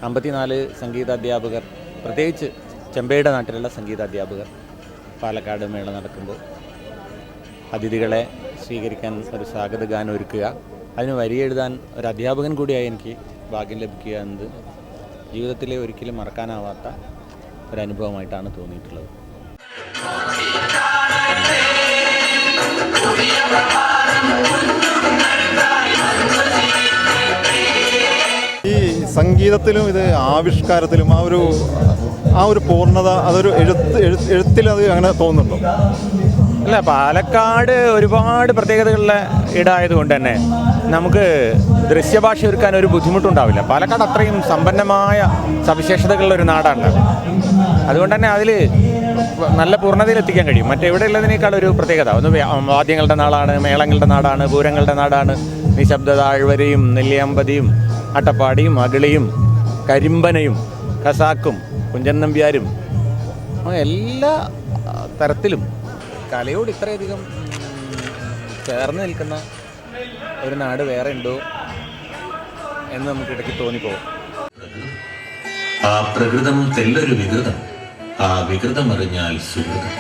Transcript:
അമ്പത്തിനാല് സംഗീതാധ്യാപകർ, പ്രത്യേകിച്ച് ചെമ്പയുടെ നാട്ടിലുള്ള സംഗീതാധ്യാപകർ പാലക്കാട് മേള നടക്കുമ്പോൾ അതിഥികളെ സ്വീകരിക്കാൻ ഒരു സ്വാഗതഗാനം ഒരുക്കുക, അതിന് വരിയെഴുതാൻ ഒരു അധ്യാപകൻ കൂടിയായി എനിക്ക് ഭാഗ്യം ലഭിക്കുക എന്നത് ജീവിതത്തിലെ ഒരിക്കലും മറക്കാനാവാത്ത ഒരനുഭവമായിട്ടാണ് തോന്നിയിട്ടുള്ളത്. ഈ സംഗീതത്തിലും ഇത് ആവിഷ്കാരത്തിലും ആ ഒരു പൂർണ്ണത അതൊരു എഴുത്തിൽ അത് അങ്ങനെ തോന്നുന്നുണ്ടോ? അല്ല, പാലക്കാട് ഒരുപാട് പ്രത്യേകതകളുള്ള ഇടമായതുകൊണ്ട് തന്നെ നമുക്ക് ദൃശ്യഭാഷ ഒരുക്കാൻ ഒരു ബുദ്ധിമുട്ടുണ്ടാവില്ല. പാലക്കാട് അത്രയും സമ്പന്നമായ സവിശേഷതകളുള്ള ഒരു നാടാണ്. അതുകൊണ്ട് തന്നെ അതിൽ നല്ല പൂർണ്ണതയിൽ എത്തിക്കാൻ കഴിയും. മറ്റെവിടെ ഉള്ളതിനേക്കാൾ ഒരു പ്രത്യേകത ഒന്ന് വാദ്യങ്ങളുടെ നാടാണ്, മേളങ്ങളുടെ നാടാണ്, പൂരങ്ങളുടെ നാടാണ്. നിശബ്ദ താഴ്വരയും നെല്ലിയാമ്പതിയും അട്ടപ്പാടിയും അകിളിയും കരിമ്പനയും ഖസാക്കും കുഞ്ചൻ നമ്പ്യാരും എല്ലാ തരത്തിലും കലയോട് ഇത്രയധികം ചേർന്ന് നിൽക്കുന്ന ഒരു നാട് വേറെ ഉണ്ടോ എന്ന് നമുക്ക് ഇടയ്ക്ക് തോന്നിപ്പോകും. ആ പ്രകൃതം തെല്ലൊരു വികൃതം, ആ വികൃതം അറിഞ്ഞാൽ സുഹൃതം.